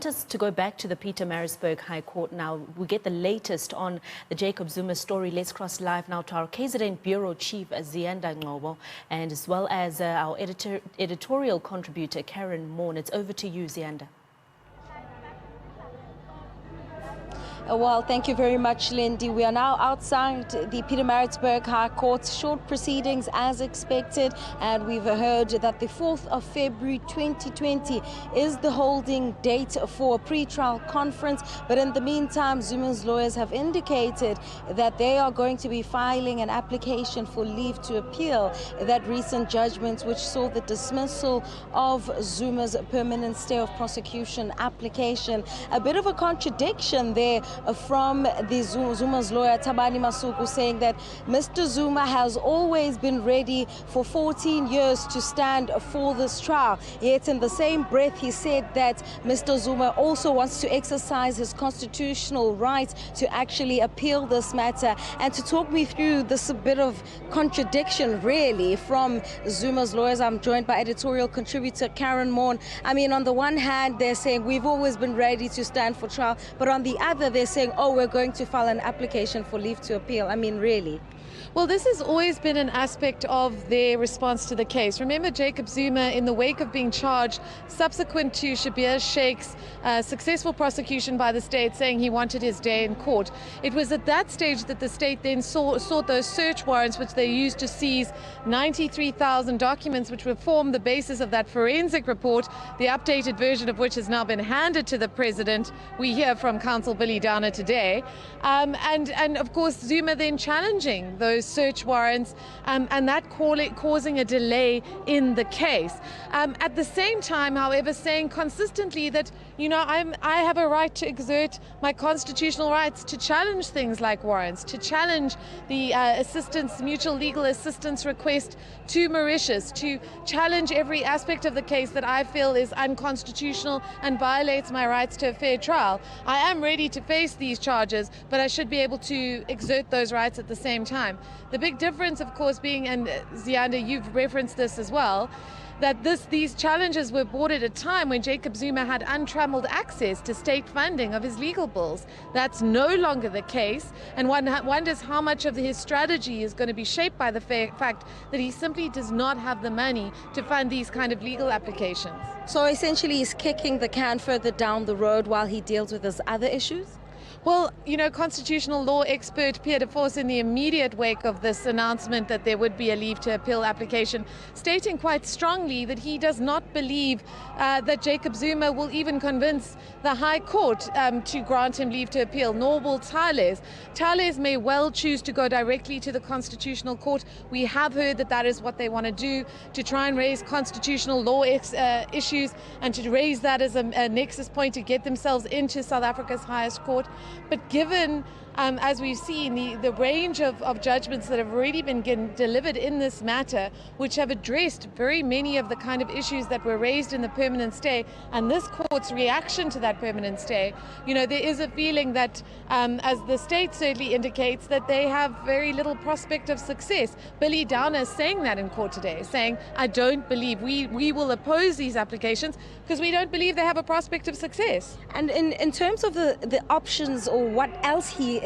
Us to go back to the Pietermaritzburg High Court now. We get the latest on the Jacob Zuma story. Let's cross live now to our KZN Bureau Chief, Ziyanda Ngcobo, and as well as our editorial contributor, Karyn Maughan. It's over to you, Ziyanda. Well, thank you very much, Lindy. We are now outside the Pietermaritzburg High Court, short proceedings as expected, and we've heard that the 4th of February 2020 is the holding date for a pre-trial conference. But in the meantime, Zuma's lawyers have indicated that they are going to be filing an application for leave to appeal that recent judgment which saw the dismissal of Zuma's permanent stay of prosecution application. A bit of a contradiction there from the Zuma's lawyer, Tabani Masuku, saying that Mr. Zuma has always been ready for 14 years to stand for this trial. Yet in the same breath, he said that Mr. Zuma also wants to exercise his constitutional right to actually appeal this matter. And to talk me through this bit of contradiction, really, from Zuma's lawyers, I'm joined by editorial contributor Karyn Maughan. I mean, on the one hand, they're saying we've always been ready to stand for trial, but on the other, they're saying, oh, we're going to file an application for leave to appeal. I mean, really? Well, this has always been an aspect of their response to the case. Remember, Jacob Zuma, in the wake of being charged, subsequent to Shabir Sheikh's successful prosecution by the state saying he wanted his day in court. It was at that stage that the state then sought those search warrants, which they used to seize 93,000 documents, which would form the basis of that forensic report, the updated version of which has now been handed to the president. We hear from Counsel Billy Downer today. And of course, Zuma then challenging those search warrants and that causing a delay in the case. At the same time, however, saying consistently that, you know, I have a right to exert my constitutional rights to challenge things like warrants, to challenge the mutual legal assistance request to Mauritius, to challenge every aspect of the case that I feel is unconstitutional and violates my rights to a fair trial. I am ready to face these charges, but I should be able to exert those rights at the same time. The big difference, of course, being, and Ziyanda, you've referenced this as well, that these challenges were brought at a time when Jacob Zuma had untrammeled access to state funding of his legal bills. That's no longer the case, and one wonders how much of his strategy is going to be shaped by the fact that he simply does not have the money to fund these kind of legal applications. So essentially he's kicking the can further down the road while he deals with his other issues? Well, you know, constitutional law expert Pierre de Vos, in the immediate wake of this announcement that there would be a leave to appeal application, stating quite strongly that he does not believe that Jacob Zuma will even convince the High Court to grant him leave to appeal, nor will Thales. Thales may well choose to go directly to the Constitutional Court. We have heard that that is what they want to do, to try and raise constitutional law issues and to raise that as a nexus point to get themselves into South Africa's highest court. But given, as we've seen, the range of judgments that have already been delivered in this matter, which have addressed very many of the kind of issues that were raised in the permanent stay, and this court's reaction to that permanent stay, you know, there is a feeling that, as the state certainly indicates, that they have very little prospect of success. Billy Downer is saying that in court today, saying, I don't believe we will oppose these applications because we don't believe they have a prospect of success. And in terms of the options or what else he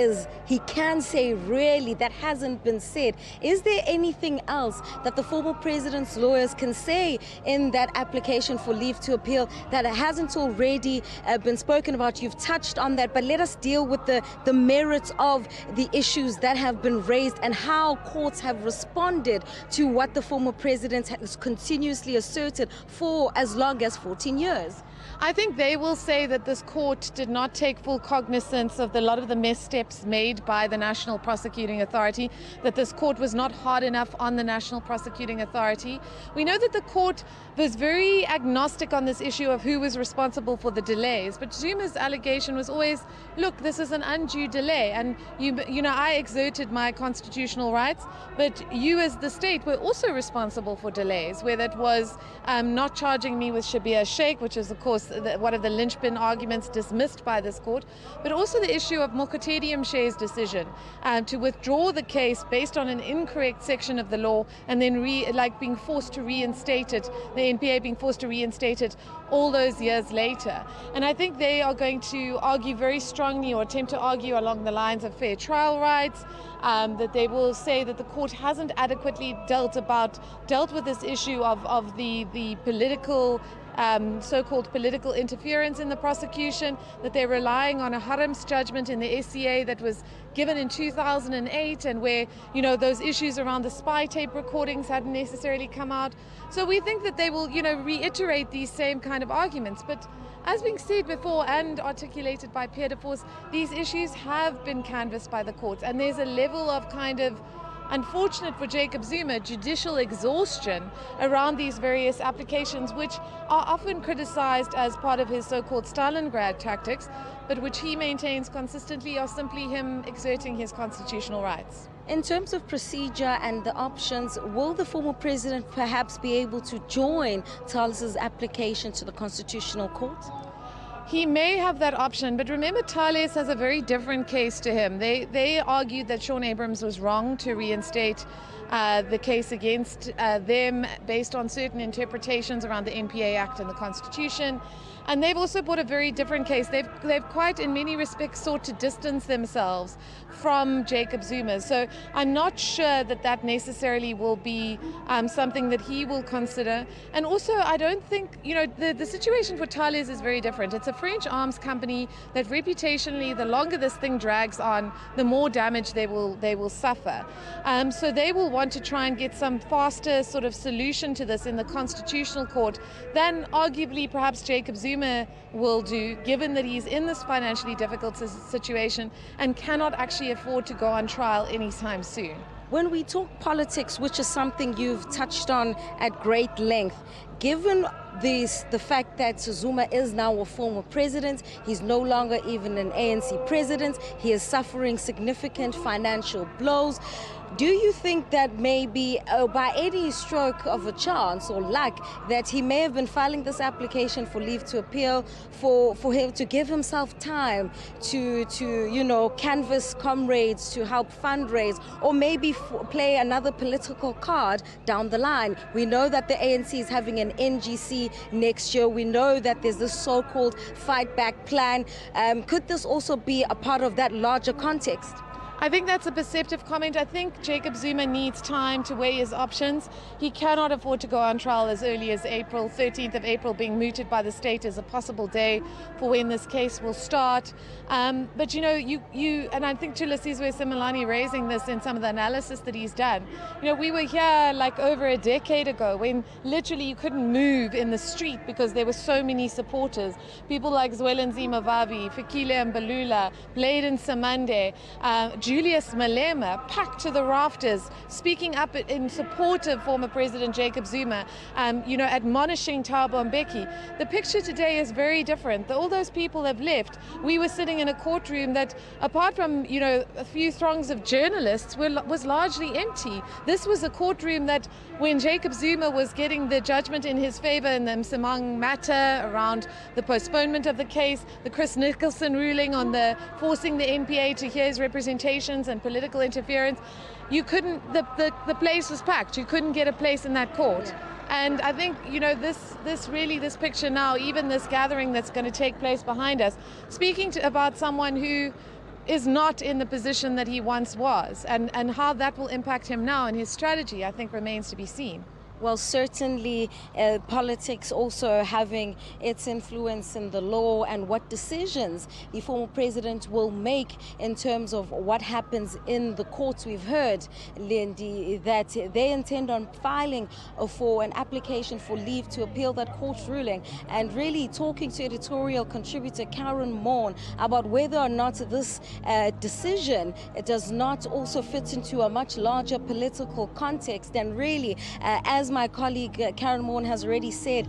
can say really that hasn't been said, is there anything else that the former president's lawyers can say in that application for leave to appeal that hasn't already been spoken about? You've touched on that, but let us deal with the merits of the issues that have been raised and how courts have responded to what the former president has continuously asserted for as long as 14 years. I think they will say that this court did not take full cognizance of a lot of the missteps made by the National Prosecuting Authority, that this court was not hard enough on the National Prosecuting Authority. We know that the court was very agnostic on this issue of who was responsible for the delays, but Zuma's allegation was always, look, this is an undue delay, and you know, I exerted my constitutional rights, but you as the state were also responsible for delays, whether it was not charging me with Shabir Sheikh, which is of course course, one of the linchpin arguments dismissed by this court, but also the issue of Mokotedi Mshe's decision to withdraw the case based on an incorrect section of the law, and then being forced to reinstate it, the NPA being forced to reinstate it all those years later. And I think they are going to argue very strongly, or attempt to argue along the lines of fair trial rights, that they will say that the court hasn't adequately dealt with this issue of the political so-called political interference in the prosecution, that they're relying on a Harams judgment in the SCA that was given in 2008, and where, you know, those issues around the spy tape recordings hadn't necessarily come out. So we think that they will, you know, reiterate these same kind of arguments. But as being said before and articulated by Pierre de Vos, these issues have been canvassed by the courts, and there's a level of kind of, unfortunate for Jacob Zuma, judicial exhaustion around these various applications, which are often criticized as part of his so-called Stalingrad tactics, but which he maintains consistently are simply him exerting his constitutional rights. In terms of procedure and the options, will the former president perhaps be able to join Thales's application to the Constitutional Court? He may have that option, but remember, Thales has a very different case to him. They argued that Sean Abrams was wrong to reinstate the case against them based on certain interpretations around the NPA Act and the Constitution. And they've also brought a very different case. They've quite, in many respects, sought to distance themselves from Jacob Zuma. So I'm not sure that that necessarily will be something that he will consider. And also, I don't think, you know, the situation for Thales is very different. It's a French arms company that reputationally, the longer this thing drags on, the more damage they will suffer. So they will want to try and get some faster sort of solution to this in the Constitutional Court than arguably perhaps Jacob Zuma will do, given that he's in this financially difficult situation and cannot actually afford to go on trial anytime soon. When we talk politics, which is something you've touched on at great length, given the fact that Zuma is now a former president, he's no longer even an ANC president, he is suffering significant financial blows. Do you think that maybe by any stroke of a chance or luck that he may have been filing this application for leave to appeal for him to give himself time to you know, canvass comrades, to help fundraise, or maybe play another political card down the line? We know that the ANC is having an NGC next year. We know that there's this so-called fight back plan. Could this also be a part of that larger context? I think that's a perceptive comment. I think Jacob Zuma needs time to weigh his options. He cannot afford to go on trial as early as April. 13th of April being mooted by the state is a possible day for when this case will start. But you know, you and I think Thulisizwe Simelane raising this in some of the analysis that he's done. You know, we were here like over a decade ago when literally you couldn't move in the street because there were so many supporters. People like Zwelinzima Vavi, Fikile Mbalula, Bladen Samande, Julius Malema, packed to the rafters, speaking up in support of former President Jacob Zuma, you know, admonishing Thabo Mbeki. The picture today is very different. All those people have left. We were sitting in a courtroom that, apart from, you know, a few throngs of journalists, was largely empty. This was a courtroom that, when Jacob Zuma was getting the judgment in his favor in the Msimang matter around the postponement of the case, the Chris Nicholson ruling on the forcing the NPA to hear his representations and political interference, you couldn't, the place was packed. You couldn't get a place in that court. And I think, you know, this picture now, even this gathering that's going to take place behind us, speaking about someone who is not in the position that he once was, and how that will impact him now and his strategy, I think, remains to be seen. Well, certainly politics also having its influence in the law and what decisions the former president will make in terms of what happens in the courts. We've heard, Lindy, that they intend on filing for an application for leave to appeal that court ruling, and really talking to editorial contributor Karyn Maughan about whether or not this decision does not also fit into a much larger political context, and really, as my colleague Karyn Maughan has already said,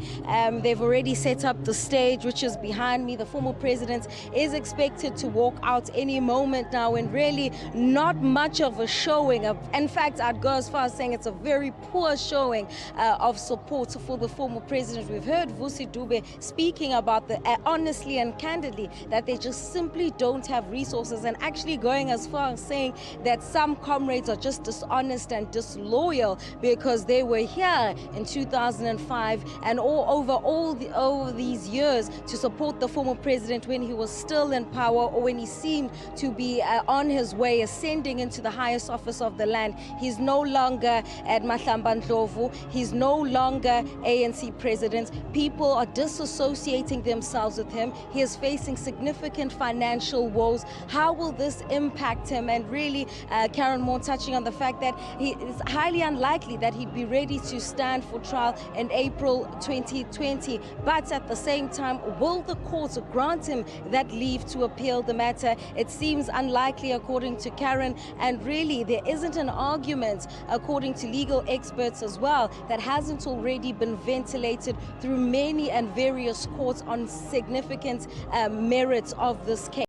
they've already set up the stage, which is behind me. The former president is expected to walk out any moment now, and really not much of a showing. In fact, I'd go as far as saying it's a very poor showing of support for the former president. We've heard Vusi Dube speaking about honestly and candidly that they just simply don't have resources, and actually going as far as saying that some comrades are just dishonest and disloyal because they were here in 2005 and over these years to support the former president when he was still in power, or when he seemed to be on his way ascending into the highest office of the land. He's no longer at Mahlamba Ndlovu. He's no longer ANC president. People are disassociating themselves with him. He is facing significant financial woes. How will this impact him? And really, Karyn Maughan touching on the fact that it's highly unlikely that he'd be ready to stand for trial in April 2020. But at the same time, will the courts grant him that leave to appeal the matter? It seems unlikely, according to Karyn, and really there isn't an argument, according to legal experts as well, that hasn't already been ventilated through many and various courts on significant merits of this case.